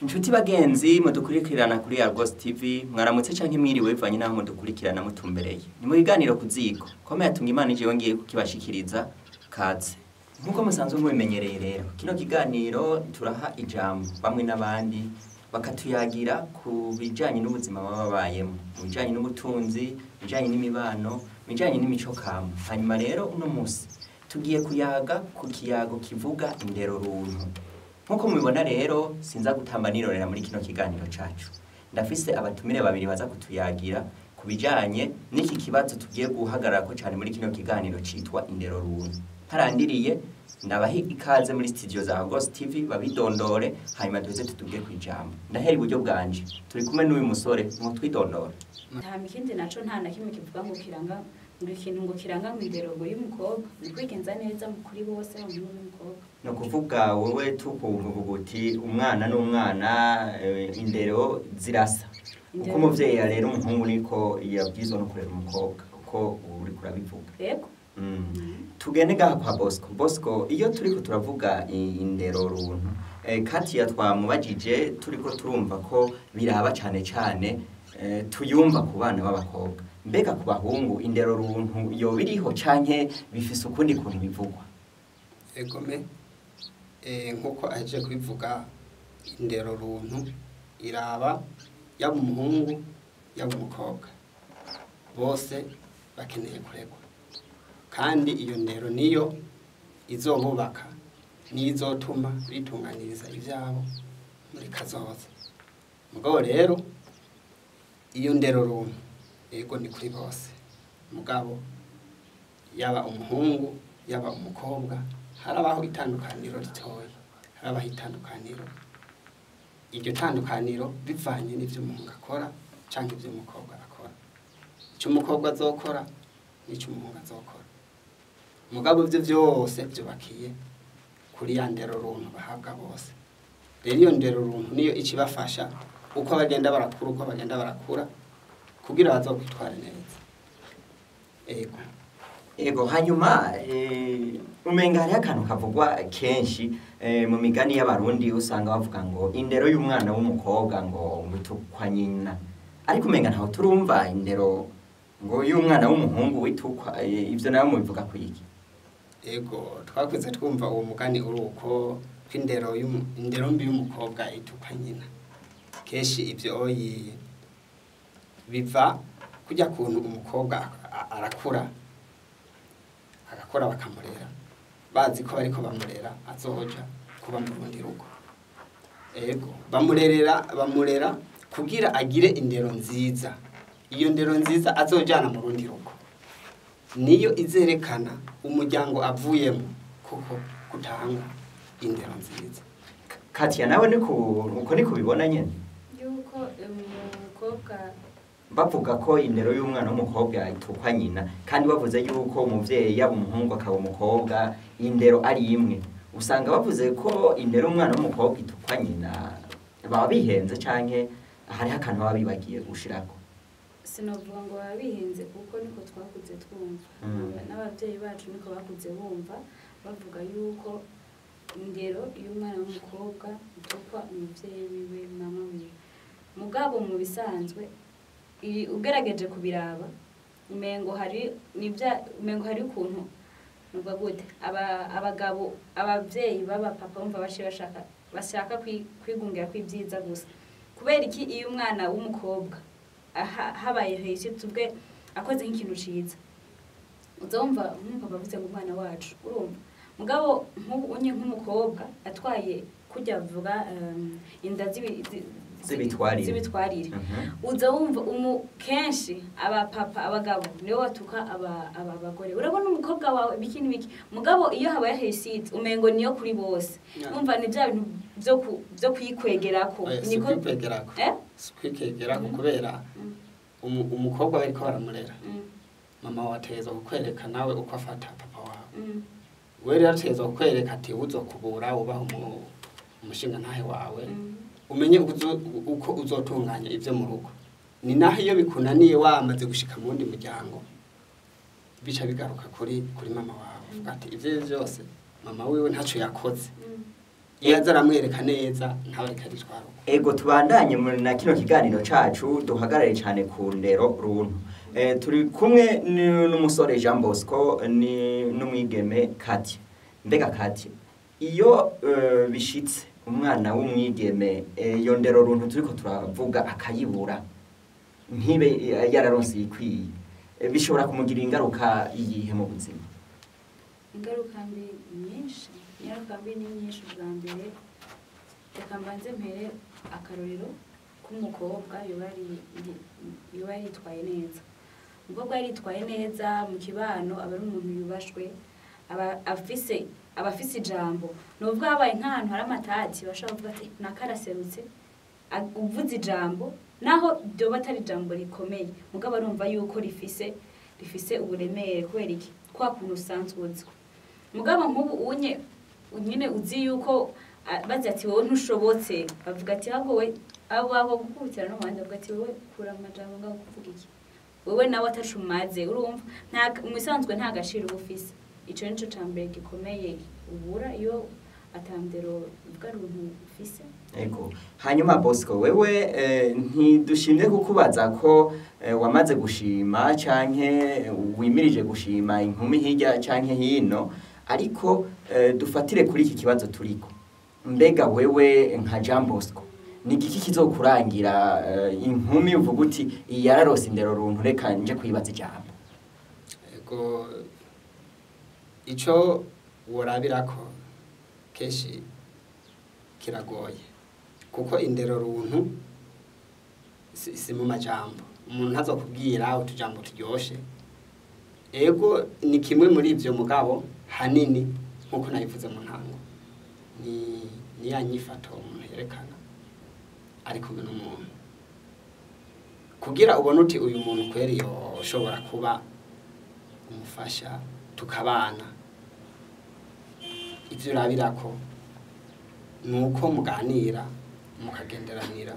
Inshuti bagenzi mudukurikirana kuri Argos TV mwaramutse canke mwiriwe bivanye naho mudukurikirana mutumbereye. Ni mu biganiro kuziko kome yatunga Imana ije yongeye kukibashikiriza kaze. Nkuko musanzwe mubimenyereye rero kino kiganiro turaha ijambo bamwe n'abandi bakatuyagira ku bijanye n'ubuzima babayemo, mu bijanye n'ubutunzi, bijanye n'imibano, bijanye n'imico kama. Hanyuma rero uno musi tugiye kuyaga ku kiyago kivuga indero runtu. Nkuko mubibona rero sinza gutamba nirorera muri kino kiganiro cacu. Ndafise abatumire babiri baza kutuyagira kubijanye n'iki kibazo tugiye guhagarara ko cyane muri kino kiganiro citwa indero runtu. Tarandiriye ndabahi ikaze muri studio za Argos TV babidondore hanyuma duze tutuge kwijambo. Ndahera iburyo bwanje turi kumwe n'uyu musore mu twidondora. Nta mikindi naco nta na kimwe kivuga ngo kiranga ngo ikintu ngo kiranga mu indero y'umukobwa ni kwigenza neza kuri bose mu n'umukobwa. No kuvuga wowe tukumvuga uti umwana n'umwana indero zirasa. Uko umuvyeyi rero umuhungu niko yabwizo no kurera umukobwa uko uri kurabivuga. Yego. Tugende gaha kwa Bosco iyo turiko turavuga indero runtu Katia twamubajije turiko turumva ko biraba cyane tuyumva ku bana b'abakobwa mbega ku bahungu indero runtu yo biriho canke bifise ukundi kuntu bivugwa. Egome nkuko aje kubivuga indero runtu iraba yaba umuhungu yaba umukobwa bose bakeneye kuregwa kandi iyo ndero niyo izobubaka nizotuma bitunganiriza ivyabo muri kazoza. Mugabo rero iyo ndero runtu ego ni kuri bose, mugabo yaba umuhungu yaba umukobwa harabaho itandukaniro ritoya, harabaho itandukaniro. Iryo tandukaniro bivanye n'ivyo umuhungu akora canke ivyo umukobwa akora, icyo umukobwa azokora n'icyo umuhungu azokora. Mugabo ivyo vyose vyubakiye kuri ya ndero runtu bahabwa bose. Rero iyo ndero runtu niyo ikibafasha uko bagenda barakura kugira bazokwitwara neza. Ego hanyuma umenga hari akantu kavugwa kenshi mu migani y'abarundi usanga bavuga ngo indero y'umwana w'umukobwa ngo witukwa nyina, ariko umenga ntaho turumva indero ngo y'umwana w'umuhungu witukwa. Ivyo nayo mubivuga kwiki? Ego twakuze twumva uwo mugani uruko kw'indero mbi y'umukobwa itukwa nyina. Keshi ivyo biva kujya kuntu umukobwa arakura agakora bakamurera bazi ko bariko bamurera azoja kuba mu rundi rugo. Ego bamurera kugira agire indero nziza. Iyo ndero nziza azojana mu rundi rugo niyo izerekana umuryango avuyemo kuko kutanga indero nziza. Katia nawe uko niko bibona nyene Yuko umukobwa bavuga ko indero y'umwana w'umukobwa itukwa nyina kandi bavuze yuko umuvyeyi yaba umuhungu akaba umukobwa indero ari imwe. Usanga bavuze ko indero y'umwana w'umukobwa itukwa nyina baba bihenze canke hari akantu baba bibagiye gushirako. sinovuga ngo babihenze kuko niko twakuze twumva n'abavyeyi bacu niko bakuze bumva bavuga yuko indero y'umwana w'umukobwa itukwa umuvyeyi wiwe mama wiwe. Mugabo mu bisanzwe ugerageje kubiraba umengo hari ukuntu nuva gute abagabo abavyeyi baba papa bumva bashaka kwigungira kw'ivyiza gusa. Kubera iki iyo umwana w'umukobwa habaye hese tubwe akoze nk'ikintu ciza uzumva nk'umupapa avuze ngo umwana wacu urumva. Mugabo unye nk'umukobwa atwaye kujya vuga inda zibitwarire uza wumva kenshi abapapa abagabo niwe watuka abagore. Urabona umukobwa wawe biki n'ibiki, mugabo iyo habaye hesite umengo niyo kuri bose. Numva ni bya bintu byo kwikwegerako niko kwikwegerako kubera umukobwa bariko baramurera mama wateza kukwereka nawe uko afata papa wawe. We rero ateza kukwereka ati uzokubura ubaho umushinga ntahe wawe umenye uko uzotunganya ivyo mu rugo. Ni naho iyo bikunaniye wamaze gushika mu wundi muryango bica bigaruka kuri mama wawe ati ivyo vyose mama wiwe ntaco yakoze iyo aza aramwereka neza ntawe ariko aritwara uko. ego tubandanye na kino kiganiro cacu duhagarare cyane ku ndero runtu. Turi kumwe n'umusore Jean Bosco n'umwigeme Katia. Mbega Katia, iyo bishitse umwana w'umwigeme iyo ndero runtu turiko turavuga akayibura ntibe yararonse ikwiye, bishobora kumugira ingaruka iyihe mu buzima? Ingaruka mbi nyinshi, ni nyinshi. Bwa mbere reka mbanze mpere akarorero k'umukobwa yoba yitwaye neza. Umukobwa yaritwaye neza mu kibano aba ari umuntu yubashwe, aba afise ijambo. Nubwo habaye nk'ahantu hari amatati bashaka kuvuga ati nakaraserutse, uvuze ijambo naho byoba atari ijambo rikomeye mugabo arumva yuko rifise uburemere. Kubera iki? Kwa kuntu usanzwe uzwi. Mugabo nk'ubu nyine uzi yuko bazi ati wowe ntushobotse, bavuga ati ahubwo we abo gukubitira no mwanza bavuga ati wowe kura amajambo ngaho kuvuga iki, wewe nawe atashumaze. Urumva umusanzwe nta gashiro ufise. Ico nico cambere gikomeye ubura iyo atandero uvuga runtu ufise. Ego. Hanyuma Bosco, wewe ntidushimye kukubaza ko wamaze gushima canke wimirije gushima inkumi hirya canke hino, ariko dufatire kuri iki kibazo turiko. Mbega wewe nka Jean Bosco ni igiki kizokurangira inkumi uvuga uti yararose indero runtu reka nje kwibaza ijambo? Ego, ico worabirako keshi kiragoye kuko indero runtu si mu majambo. Umuntu ntazokubwira utujambo turyoshe. Ego ni kimwe muri ivyo mugabo hanini nkuko nayivuze mu ntango ni ya nyifato umuntu yerekana ari kumwe n'umuntu kugira ubone uti uyu muntu kweri yoshobora kuba umufasha tukabana. Ivyo urabirako nuko muganira mukagenderanira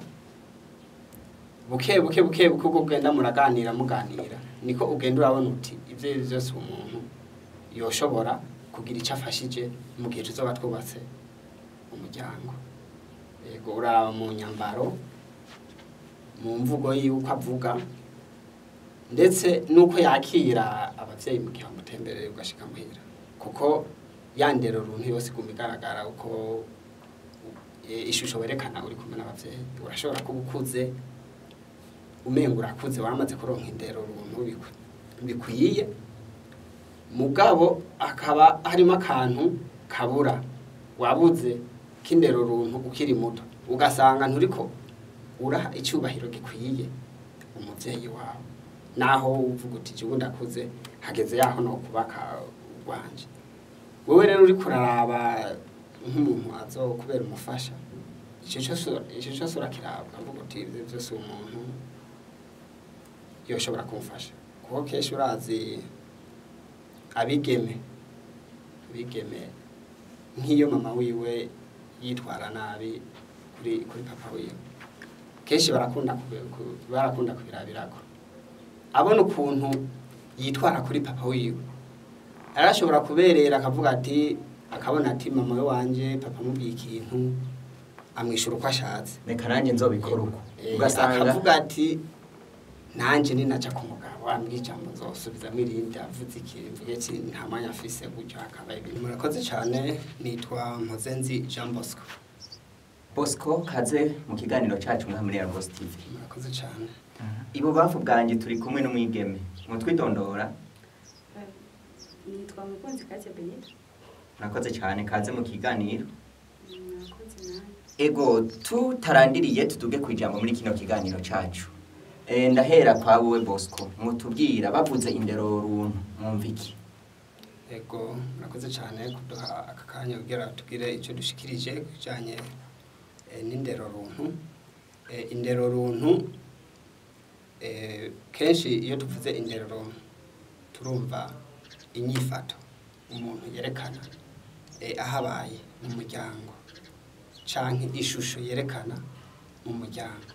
buke uko ugenda muganira niko ugenda urabona uti ivyo byose umuntu yoshobora kugira icyo afashije mu gihe tuzoba twubatse umuryango. Ego, uraraba mu nyambaro, mu mvugo y'uko avuga, ndetse nuko yakira abavyeyi mu gihe bamutembereye ugashika muhira, kuko yandero runtu yose kumigaragara uko ishusho werekana uri kumwe n'abavyeyi. Urashobora kuba ukuze umenga urakuze waramaze kuronka indero runtu bikwiye, mugabo akaba harimo akantu kabura wabuze k'indero runtu ukiri muto, ugasanga nturiko uraha icyubahiro gikwiye umuvyeyi wawe, naho uvuga uti je ndakuze hageze yaho no kubaka urwanje. Wewe rero uri kuraraba nk'umuntu azokubera umufasha, ico cyose urakiraba ukavuga uti ivyo byose umuntu yoshobora kumfasha. Kuko kenshi urazi abigeme nk'iyo mama wiwe yitwara nabi kuri papa wiwe, kenshi barakunda kubirabirako. Abona ukuntu yitwara kuri papa wiwe, arashobora kuberera akavuga ati, akabona ati mama we wanje papa mubwiye ikintu amwishura uko ashatse, reka nanjye nzobikora uko. Ugasanga akavuga ati nanje ninaca ku mugabo ambwiye ijambo nzosubizamo irindi, avuze ikintu mvuge ati nta mwanya afise gutyo akaba ibintu. Murakoze cyane, nitwa Mpozenzi Jean Bosco. Bosco, kaze mu kiganiro cacu nka muri Argos TV. Murakoze cyane. Ibo bafu bwanje turi kumwe n'umwigeme mutwidondora. Nitwa Mukunzi Katia Benito. Murakoze cyane, kaze mu kiganiro. Murakoze nawe. Ego, tutarandiriye tuduge kwijambo muri kino kiganiro cacu. Ndahera kwa wowe Bosco, mutubwira bavuze indero runtu mwumva iki? Ego, murakoze cyane kuduha aka kanya kugira tugire icyo dushikirije kujanye n'indero runtu. Indero runtu kenshi iyo tuvuze indero runtu turumva inyifato umuntu yerekana ahabaye mu muryango canke ishusho yerekana mu muryango,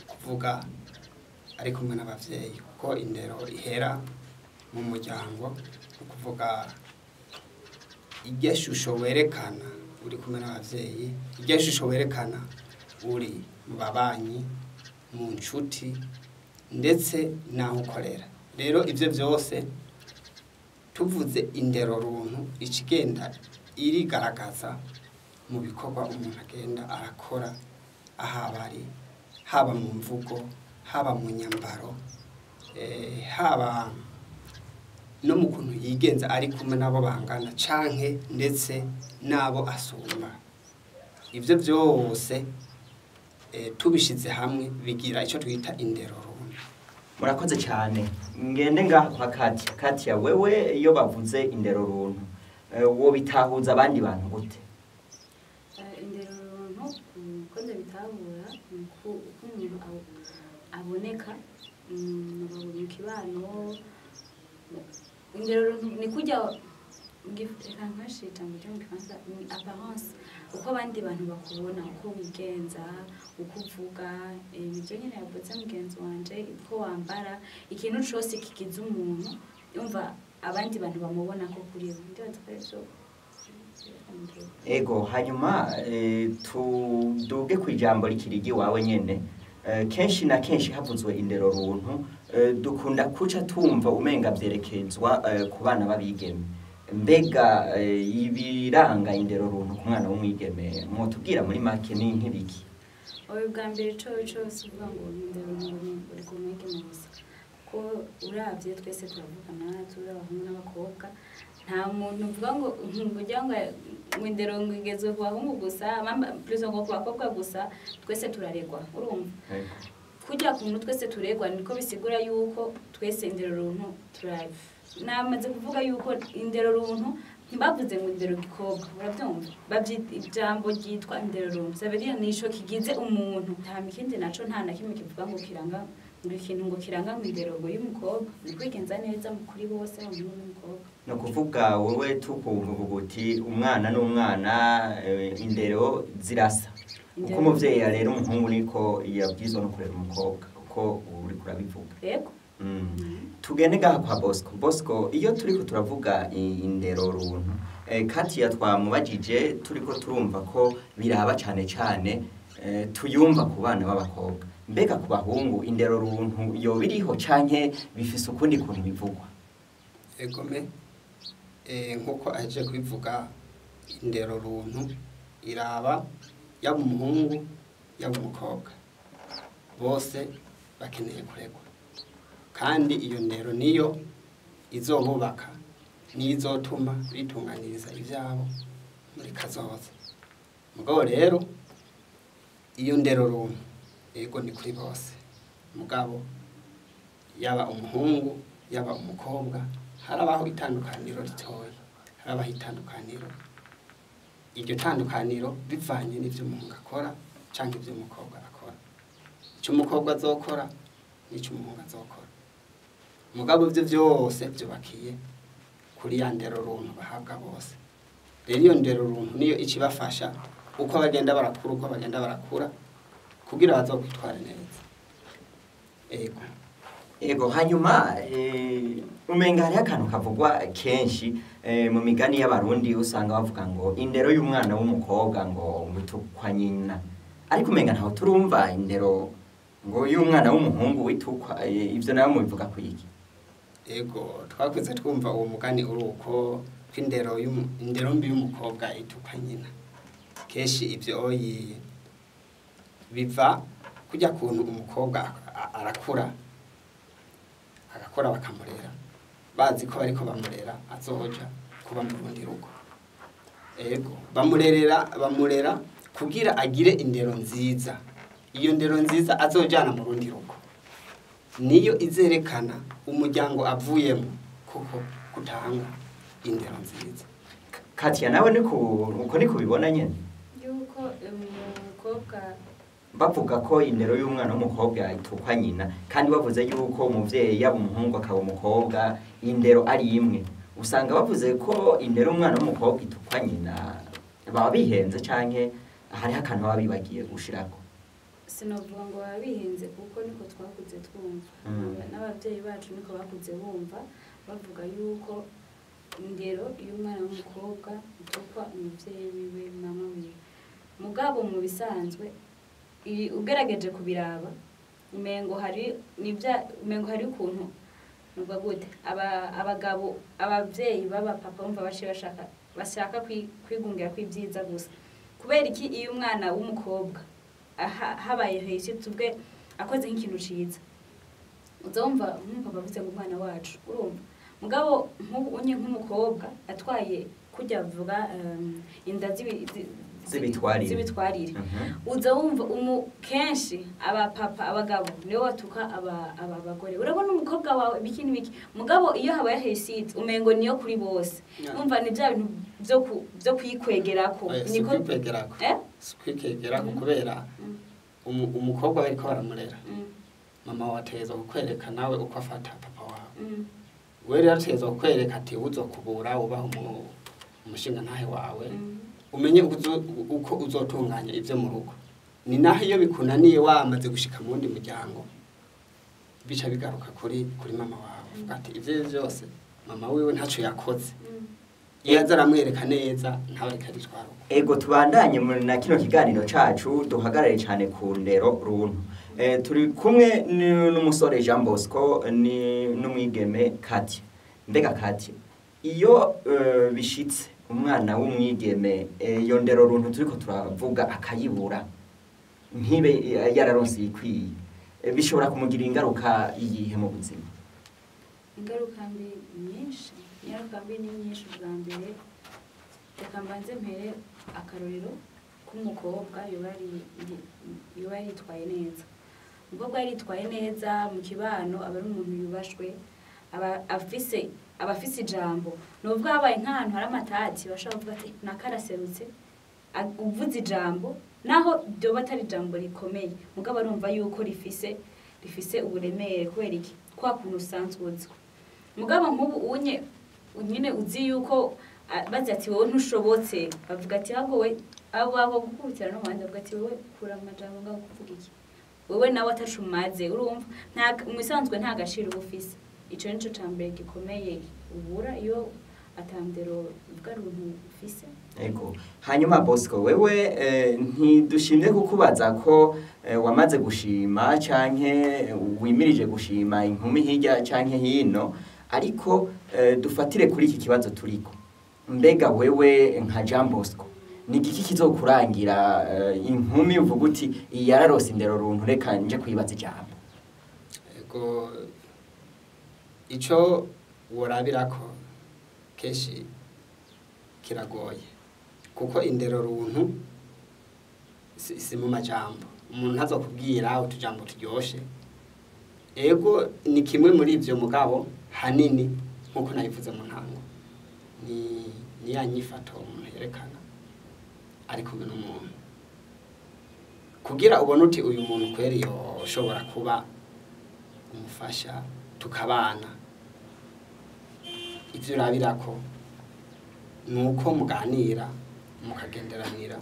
kuvuga ari kumwe n'abavyeyi, kuko indero ihera mu muryango, kuvuga iryo shusho werekana uri kumwe n'abavyeyi iryo shusho werekana uri mu babanyi mu nshuti ndetse naho ukorera rero ivyo vyose tuvuze indero runtu ikigenda irigaragaza mu bikorwa umuntu agenda arakora ahabari haba mu mvugo haba mu nyambaro haba no mu kuntu yigenza ari kumwe nabo bangana canke ndetse nabo asumba ivyo byose tubishize hamwe bigira icyo twita indero runtu. Murakoze cyane ngende ngaha kwa Katia wewe iyo bavuze indero runtu wo bitahuza abandi bantu gute? Indero runtu ko ndabitahura uko umuntu aboneka mu kibano. Indero runtu ni kujya reka nkashita mu Gifaransa ni apparence uko abandi bantu bakubona uko wigenza uko uvuga ibyo nyine yavuze mugenzi wanje uko wambara ikintu cyose kigize umuntu yumva abandi bantu bamubona ko kuri we ndetse ego hanyuma tuduge ku ijambo rikirigi wawe nyene kenshi na kenshi havuzwe indero runtu dukunda kuca tumva umenga vyerekezwa ku bana babigeme mbega ibiranga indero runtu ku mwana w'umwigeme mwotubwira muri make ni nk'ibiki? Oyo bwa mbere cyose uvuga ngo indero runtu uri ku mwigeme gusa ko uravye twese turavugana turi abahungu n'abakobwa nta muntu uvuga ngo kugira ngo indero ngigeze ku bahungu gusa plus ngo ku bakobwa gusa twese turaregwa urumva kujya ku muntu twese turegwa niko bisigura yuko twese indero runtu turaje namaze kuvuga yuko indero runtu ntibavuze ngo indero gikobwa urabyumva babyita ijambo ryitwa indero runtu sabiriya nisho kigize umuntu nta mikindi naco nta na kimwe kivuga ngo kiranga ngo ikintu ngo kiranga ngo indero ngo y'umukobwa ni kwigenza neza kuri bose umuhungu n'umukobwa no kuvuga wowe tukumva uti umwana n'umwana indero zirasa uko umuvyeyi rero umuhungu niko yabwizwa no kurera umukobwa uko uri kurabivuga yego. Tugende gaha kwa Bosco iyo turiko turavuga indero runtu Katia twamubajije turiko turumva ko biraba cane cane tuyumva ku bana b'abakobwa mbega ku bahungu indero runtu yo biriho canke bifise ukundi kuntu bivugwa? Egome nkuko aje kubivuga indero runtu iraba yaba umuhungu yaba umukobwa bose bakeneye kuregwa kandi iyo ndero niyo izobubaka nizotuma bitunganiriza ivyabo muri kazoza mugabo rero iyo ndero runtu ego ni kuri bose mugabo yaba umuhungu yaba umukobwa harabaho itandukaniro ritoya harabaho itandukaniro iryo tandukaniro bivanye n'ivyo umuhungu akora canke ivyo umukobwa akora icyo umukobwa azokora n'icyo umuhungu azokora mugabo ivyo vyose vyubakiye kuri ya ndero runtu bahabwa bose rero iyo ndero runtu niyo ikibafasha uko bagenda barakura kugira bazokwitwara neza ego hanyuma umenga hari akantu kavugwa kenshi mu migani y'abarundi usanga bavuga ngo indero y'umwana w'umukobwa ngo witukwa nyina ariko umenga ntaho turumva indero ngo y'umwana w'umuhungu witukwa ivyo nayo mubivuga kwiki? Ego twakweze twumva uwo mugani uruko kw'indero mbi y'umukobwa itukwa nyina keshi ivyo biva kujya kuntu umukobwa arakura agakora bakamurera bazi ko bariko bamurera azoja kuba mu rundi rugo ego bamurera kugira agire indero nziza iyo ndero nziza azojana mu rundi rugo niyo izerekana umuryango avuyemo kuko kutanga indero nziza. Katia nawe uko niko bibona nyene yuko umukobwa bavuga ko indero y'umwana w'umukobwa itukwa nyina kandi bavuze yuko umuvyeyi yaba umuhungu akaba umukobwa indero ari imwe usanga bavuze ko indero y'umwana w'umukobwa itukwa nyina baba bihenze canke hari akantu baba bibagiye gushirako? sinovuga ngo babihenze kuko niko twakuze twumva n'abavyeyi bacu niko bakuze bumva bavuga yuko indero y'umwana w'umukobwa itukwa umuvyeyi wiwe mama wiwe mugabo mu bisanzwe ugerageje kubiraba umengo hari ukuntu nuba gute abagabo abavyeyi baba papa bumva bashaka kwigungira kw'ivyiza gusa kubera iki iyo umwana w'umukobwa habaye hese tubwe akoze nk'ikintu ciza uzumva nk'umupapa avuze ngo umwana wacu urumva mugabo nk'ubunye nk'umukobwa atwaye kujya avuga inda zibitwarire uza wumva kenshi abapapa abagabo niwe watuka aba bagore urabona umukobwa wawe biki n'ibiki mugabo iyo habaye hesite umengo niyo kuri bose umva ni bya bintu byo kwikwegerako niko kwikwegerako kubera umukobwa bariko baramurera mama wategeza kukwereka nawe uko afata papa wawe we rero ategeza kukwereka ati uzokubura ubaho umushinga ntahe wawe umenye uko uzotunganya ivyo mu rugo ni naho iyo bikunaniye wamaze gushika mu wundi muryango bica bigaruka kuri mama wawe uvuga ati ivyo vyose mama wiwe ntaco yakoze iyo aza aramwereka neza ntawe ariko aritwara ego tubandanye na kino kiganiro cacu duhagarare cane ku ndero runtu turi kumwe n'umusore Jean Bosco ni n'umwigeme Katia mbega Katia iyo bishitse umwana w'umwigeme iyo ndero runtu turiko turavuga akayibura ntibe yararonse ikwiye bishobora kumugira ingaruka iyihe mu buzima ingaruka mbi nyinshi ni nyinshi bwa mbere reka mbanze mpere akarorero k'umukobwa yoba yitwaye neza umukobwa yaritwaye neza mu kibano aba ari umuntu yubashwe aba afise ijambo nubwo habaye nk'ahantu hari amatati bashobora kuvuga ati nakaraserutse uvuze ijambo naho ryoba atari ijambo rikomeye mugabo arumva yuko rifise uburemere kubera iki kwa kuntu usanzwe uzwi mugabo nk'ubu nyine uzi yuko bazi ati wowe ntushobotse bavuga ati ahubwo we abo gukubitira no mwanze bavuga ati wowe kura amajambo ngaho kuvuga iki wewe nawe atashumaze urumva mu isanzwe nta gaciro ufise ico nico cambere gikomeye ubura iyo atandero uvuga runtu ufise ego hanyuma Bosco wewe ntidushimye kukubaza ko wamaze gushima canke wimirije gushima inkumi hirya canke hino ariko dufatire kuri iki kibazo turiko mbega wewe nka Jean Bosco ni iki kizokurangira inkumi uvuga uti yararose indero runtu reka nje kwibaza ijambo ego ico worabirako keshi kiragoye kuko indero runtu si mu majambo umuntu azokubwira utujambo turyoshe ego ni kimwe muri ivyo mugabo hanini nkuko nabivuze mu ntango ni ya nyifato umuntu yerekana ari kumwe n'umuntu kugira ubone uti uyu muntu kweri yoshobora kuba umufasha tukabana ivyo urabirako nuko muganira mukagenderanira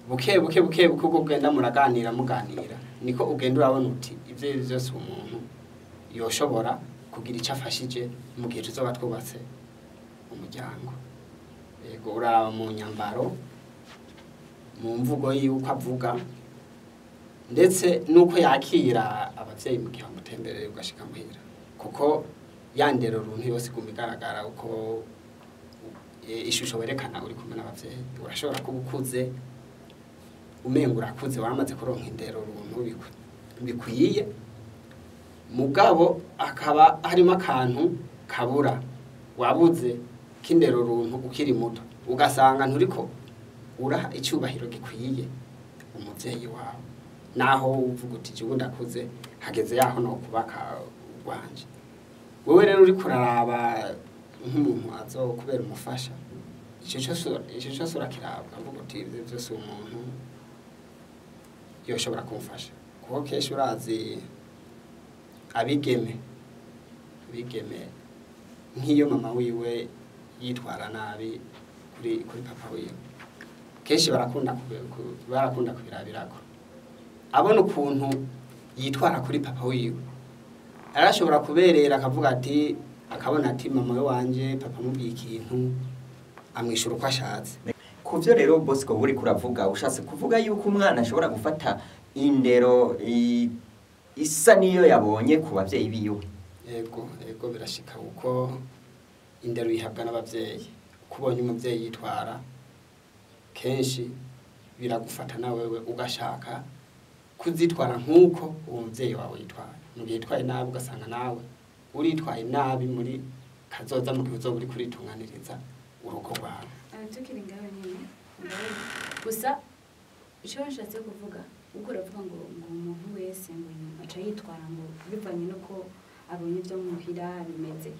buke uko ugenda muganira niko ugenda urabona uti ivyo byose umuntu yoshobora kugira icyo afashije mu gihe tuzoba twubatse umuryango yego uraraba mu nyambaro mu mvugo y'uko avuga ndetse nuko yakira abavyeyi mu gihe bamutembereye ugashika muhira kuko yandero runtu yose kumigaragara uko ishusho werekana uri kumwe n'abavyeyi urashobora kubukuze umengo urakuze waramaze kuronka indero runtu bikwiye mugabo akaba harimo akantu kabura wabuze kindero runtu ukiri muto ugasanga nturiko uraha icyubahiro gikwiye umuvyeyi wawe naho uvuga uti je ndakuze hageze yaho no kubaka urwanje wewe rero uri kuraraba nk'umuntu azokubera umufasha ico cyose urakirabwa uvuga uti ivyo byose umuntu yoshobora kumfasha kuko kenshi urazi abigeme nk'iyo mama wiwe yitwara nabi kuri papa wiwe kenshi barakunda kubirabirako abona ukuntu yitwara kuri papa wiwe arashobora kuberera akavuga ati akabona ati mama we wanje papa amubwiye ikintu amwishura uko ashatse. Kuvyo rero Bosco uri kuravuga ushatse kuvuga yuko umwana ashobora gufata indero isa niyo yabonye ku bavyeyi biwe. Ego birashika uko indero ihabwa n'abavyeyi. Kubonye umuvyeyi yitwara kenshi biragufata na wewe ugashaka kuzitwara nkuko uwo muvyeyi wawe yitwara. Mu gihe yitwaye nabi ugasanga nawe uritwaye nabi muri kazoza mu gihe uzoba uri kuritunganiriza urugo rwawe. Tukiri ngaho nyine gusa icyo nshatse kuvuga ubwo uravuga ngo umuntu wese ngo aca yitwara ngo bivanye nuko abonye ibyo muhira bimeze.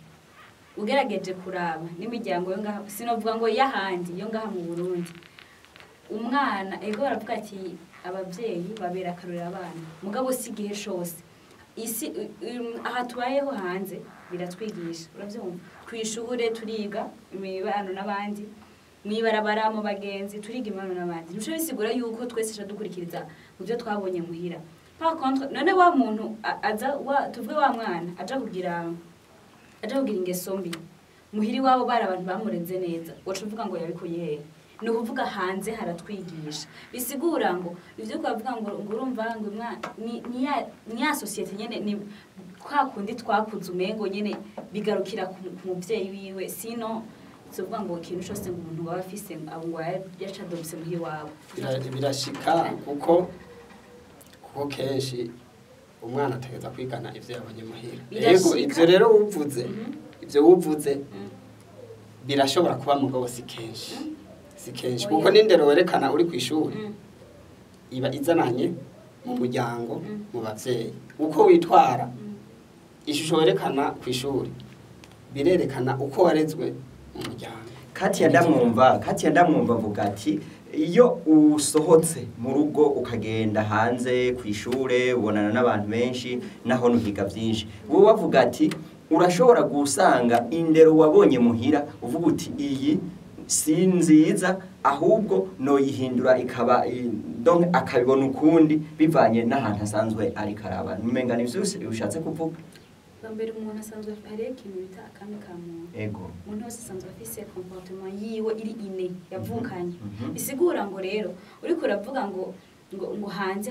Ugerageje kuraba n'imiryango yo ngaha sinovuga ngo yahandi yo ngaha mu Burundi, umwana ego baravuga ati abavyeyi babera akarurira abana mugabo si igihe cose isi aha tubayeho hanze biratwigisha. Uravyumva kwishure turiga imibano n'abandi mwibarabara mu bagenzi turiga imibano n'abandi nico bisigura yuko twese dukurikiriza mu byo twabonye muhira. Par contre none wa muntu aza tuvuge wa mwana aja kugira ingeso mbi muhiri wabo bari abantu bamurenze neza wacu uvuga ngo yabikuye hehe? Ni ukuvuga hanze haratwigisha bisigura ngo ivyo kwavuga ngo urumva ngo ni ya societe nyene ni kwa kundi twakuze umengo nyene bigarukira ku muvyeyi wiwe sino tuvuga ngo ikintu cyose ngo umuntu waba afise ngo yacadobse muhiri wabo. Birashika kuko kenshi umwana ategeza kwigana ivyo yabonye muhira. Yego ivyo rero uvuze birashobora kuba mugabo si kenshi kuko n'indero werekana uri kwishuri iba izananye mu muryango mu bavyeyi. Uko witwara ishusho werekana kwishuri birerekana uko warezwe mu muryango. Katia ndamwumva avuga ati iyo usohotse mu rugo ukagenda hanze kwishure ubonana n'abantu benshi naho nuhiga byinshi, wowe wavuga ati urashobora gusanga indero wabonye muhira uvuga uti iyi si nziza ahubwo no yihindura ikaba donc akabibona ukundi bivanye n'ahantu asanzwe ari karaba. Umenga nivyo ushatse kuvuga. Mbere umuntu asanzwe ari ikintu bita akami ka muntu. Ego. Umuntu wese asanzwe afise comportement yiwe iri ine yavukanye. Bisigura ngo rero uri kuravuga ngo hanze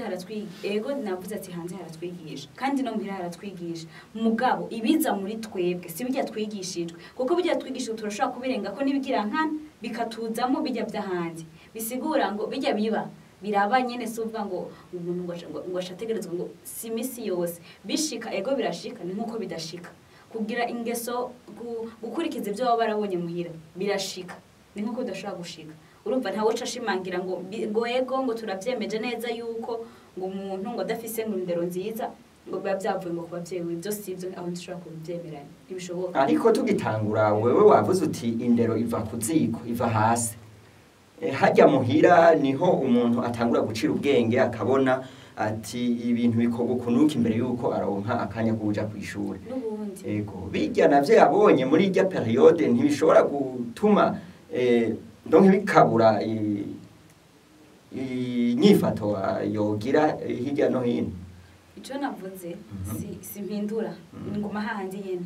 ego navuze ati hanze haratwigisha kandi no muhira haratwigisha mugabo ibiza muri twebwe si bijya twigishijwe kuko bijya twigishijwe turashaka kubirenga ko nibigira nkana bikatuzamo bijya by'ahandi. Bisigura ngo bijya biba biraba nyene suvuga ngo umuntu ngo ashategerezwa ngo simisi yose bishika ego birashika ni nkuko bidashika kugira ingeso gukurikiza ibyo baba barabonye muhira birashika ni nkuko udashobora gushika. Urumva ntawe cashimangira ngo ego ngo turavyemeje neza yuko ngo umuntu ngo adafise indero nziza ngo biba byavuye ngo kubavyeyi ibyo sivyo aho dushobora kubyemeranya ibishoboka. Ariko tugitangura wewe wavuze uti indero iva kuziko iva hasi. Hajya muhira niho umuntu atangura gucira ubwenge akabona ati ibintu bikorwa kunuka imbere yuko aronka akanya kuja kwishura. Ego bijya navyo yabonye muri irya periode ntibishobora gutuma donc bikabura inyifato yogira hirya no hino. Ico navuze si mpindura ngoma hahandi nyene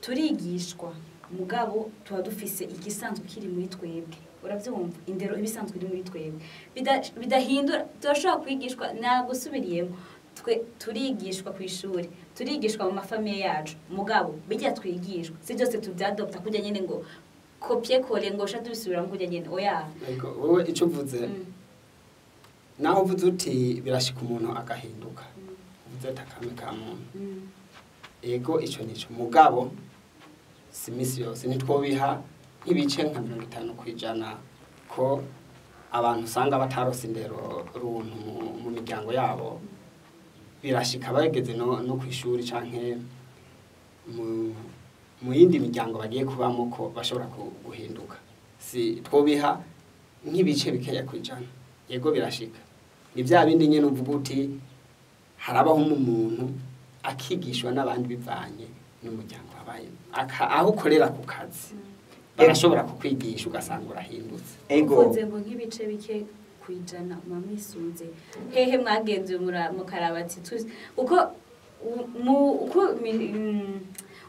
turigishwa mugabo tuba dufise igisanzwe kiri muri twebwe. Uravyumva indero ibisanzwe iri muri twebwe bidahindura turashobora kwigishwa nagusubiriyemo twe turigishwa kwishuri turigishwa mu mafamiye yacu mugabo bijya twigishwa si byose tubyadopta kujya nyene ngo kopie kole ngo sha tubisubira mu kujya nyene oya. Ego wowe ico uvuze naho uvuze uti birashika umuntu agahinduka uvuze takame ka muntu. Ego ico nico mugabo simisi yose nitwobiha ibice nka 50% ko abantu usanga batarose indero runtu mu miryango yabo birashika bageze no kwishuri canke mu yindi miryango bagiye kubamo ko bashobora guhinduka. Si twobiha nk'ibice bikeya kwijana. Yego birashika ni bya bindi nyene uvuga uti harabaho umuntu akigishwa n'abandi bivanye n'umuryango wabaye aho ukorera ku kazi barashobora kukwigisha ugasanga urahindutse. Ego ngo nk'ibice bike kwijana mamisunze hehe mwagenze mukarabati uko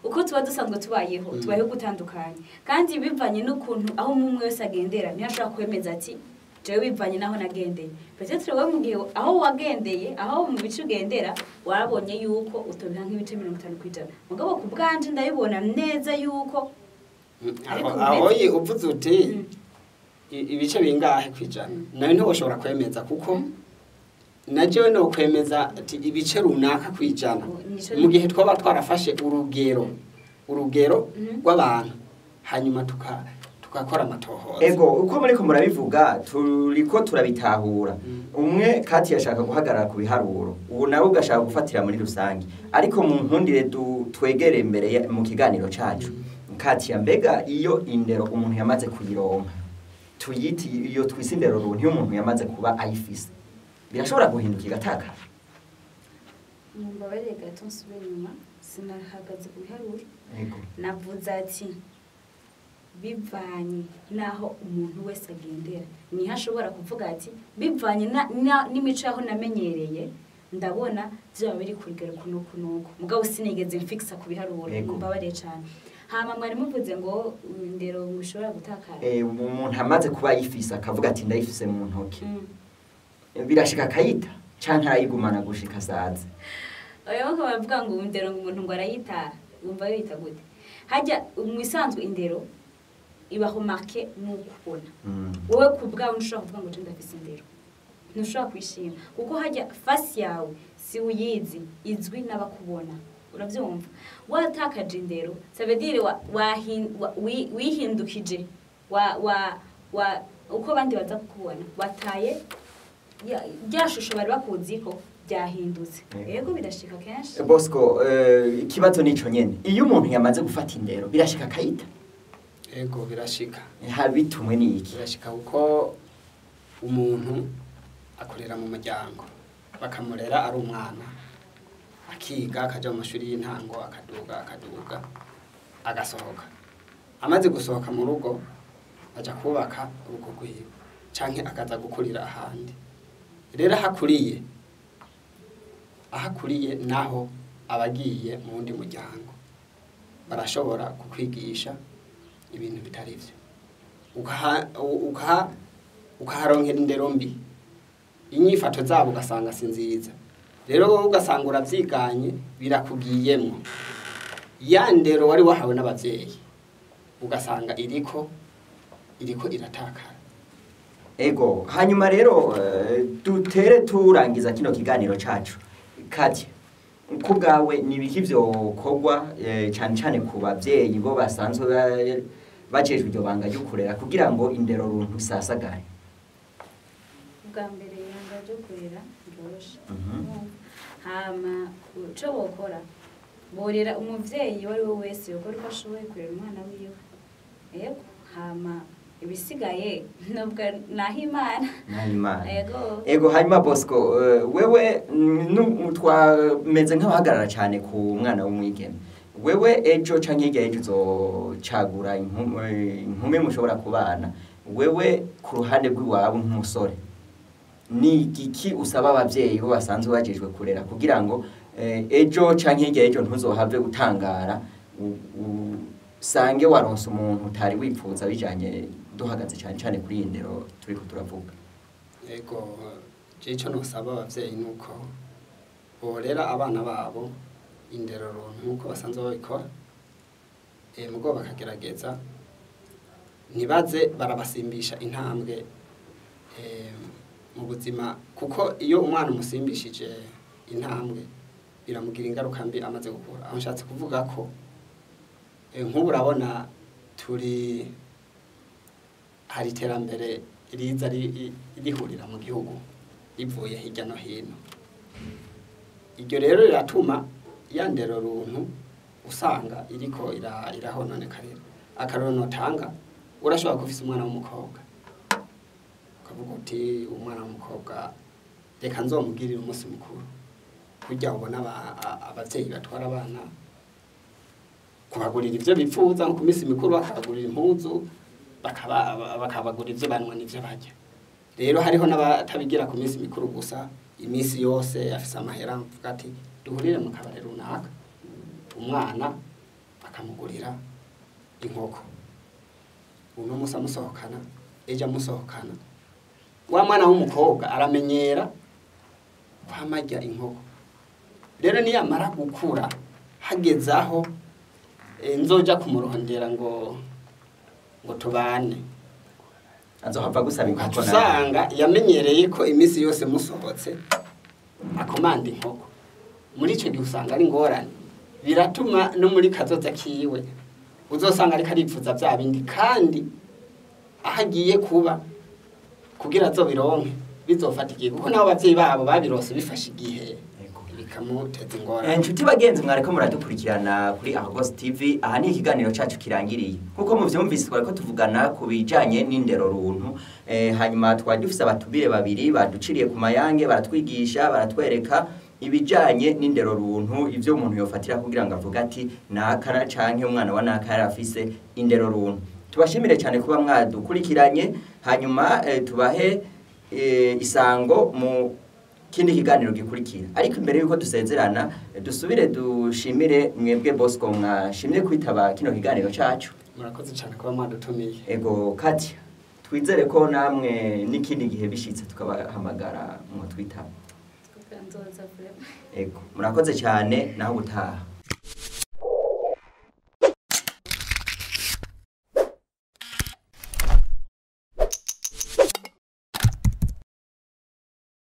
uko tuba dusanzwe tubayeho gutandukanye kandi bivanye n'ukuntu aho umwe wese agendera niho ashobora kwemeza ati jewe bivanye naho nagendeye peut-être wewe mu gihe aho wagendeye aho mu bice ugendera warabonye yuko utobiha nk'ibice 50% mugabo ku bwanje ndabibona neza yuko aho uvuze uti ibice bingahe kwijana nayo ntiwoshobora kwemeza kuko najewe no kwemeza ati ibice runaka kwijana mu gihe twaba twarafashe urugero rw'abantu hanyuma tukakora amatohoza ego uko muriko murabivuga turiko turabitahura umwe kati yashaka guhagarara ku biharuro ubu nawe ugashaka gufatira muri rusange ariko mu nkundire twegere imbere mu kiganiro cacu kati ya mbega iyo indero umuntu yamaze kuyironka tuyiti iyo twise indero runtu iyo umuntu yamaze kuba ayifise birashobora guhinduka igataka mumbabarire gato nsubire inyuma sinahagaze ku biharuro ego navuze ati bivanye naho umuntu wese agendera niho ashobora kuvuga ati bivanye n'imico yaho namenyereye ndabona byaba biri kurigera kunuko mugabo sinigeze mfixa ku biharuro mumbabarire cyane hama mwari muvuze ngo indero mushobora gutakara umuntu amaze kuba yifisa akavuga ati ndayifise mu ntoki birashika kayita canke arayigumana gushika saze oyo ko bavuga ngo indero umuntu ngo arayita umva yita gute hajya umwisanzwe indero ibaho marke n'ukubona wowe kubwawe ntushobora kuvuga ngo ndafise indero ntushobora kwishima kuko hajya face yawe si uyizi izwi n'abakubona uravyumva watakaje indero sabedire wihindukije uko bandi baza kukubona wataye byashusho bari bakuziko byahindutse yego birashika kenshi Bosco ikibazo nico nyene iyo umuntu yamaze gufata indero birashika kayita ego birashika habitumwe niki birashika kuko umuntu akorera mu muryango bakamurera ari umwana akiga akaja mu mashuri y'intango akaduga agasohoka amaze gusohoka mu rugo aja kubaka urugo rwiwe canke akaza gukurira ahandi rero ahakuriye naho abagiye mu wundi muryango barashobora kukwigisha ibintu bitari byo ukaharonkera indero mbi inyifato zabo ugasanga si nziza rero wowe ugasanga urabyiganye birakugiyemwo ya ndero wari wahawe n'abavyeyi ugasanga iriko iratakara ego hanyuma rero dutere turangiza kino kiganiro cacu kati kubgawe nibiki vyokorwa cyane cyane ku bavyeyi bo basanzwe bajejwe iryo banga ryo kurera kugira ngo indero runtu isasagare bwa mbere yanga ryo kurera ryoroshe hama uco bokora borera umuvyeyi wari we wese yokora uko ashoboye kurera umwana wiwe yego hama ibisigaye nubwo nahimana ego hanyuma Bosco wewe twameze nk'abahagarara cyane ku mwana w'umwigeme wewe ejo canke hirya ejo uzocagura inkume mushobora kubana wewe ku ruhande rw'iwawe nk'umusore ni igiki usaba abavyeyi bo basanzwe bajejwe kurera kugira ngo ejo canke hirya ejo ntuzohave gutangara sange waronse umuntu utari wipfuza bijanye duhagaze cyane kuri indero turiko turavuga yego cyo nosaba abavyeyi nuko borera abana babo indero nkuko basanzwe babikora mugo bakagerageza ntibaze barabasimbisha intambwe mu buzima kuko iyo umwana umusimbishije intambwe biramugira ingaruka mbi amaze gukura aho nshatse kuvuga ko nk'ubu urabona hari iterambere riza rihurira mu gihugu rivuye hirya no hino iryo rero riratuma ya ndero runtu usanga iriko irahononekarira akarero notanga urashobora kufisa umwana w'umukobwa ukavuga uti umwana w'umukobwa reka nzomugirira umunsi mukuru kujya ubona abavyeyi batwara abana kubagurira ivyo bipfuza ku minsi mikuru bakabagurira impuzu bakabagurira ivyo banwa n'ivyo barya rero hariho n'abatabigira ku minsi mikuru gusa iminsi yose afise amahera mvuga ati duhurire mu kabare runaka umwana akamugurira inkoko uno musi amusohokana ejo amusohokana wa mwana w'umukobwa aramenyera kwamarya inkoko rero niyamara gukura hageze aho nzoja kumurondera ngo tubane azohava gusaba inkoko usanga yamenyereye ko imisi yose musohotse akomanda inkoko muri ico gihe usanga ari ngorane biratuma no muri kazoza kiwe uzosanga ariko aripfuza vya bindi kandi ahagiye kuba kugira azobironke bizofata igihe kuko nabo bavyeyi babo babirose bifashe igihe bikamuteza ingorane. Inshuti bagenzi mwariko muradukurikirana kuri Argos TV, aha ni ikiganiro cacu kirangiriye nkuko muvyumvise twariko tuvugana ku bijanye n'indero runtu, hanyuma twari dufise abatubire babiri baduciriye ku mayange baratwigisha baratwereka ibijanye n'indero runtu ivyo umuntu yofatira kugira ngo avuga ati nakara canke umwana wa nakara afise indero runtu. Tubashimire cyane kuba mwadukurikiranye, hanyuma tubahe isango mu kindi kiganiro gikurikira. Ariko imbere yuko dusezerana dusubire dushimire mwebwe Bosco mwashimye kwitaba kino kiganiro cacu. Murakoze cyane kuba mwadutumiye. Ego Katia, twizere ko namwe n'ikindi gihe bishitse tukabahamagara mu twitaba. Ego murakoze cyane naho gutaha.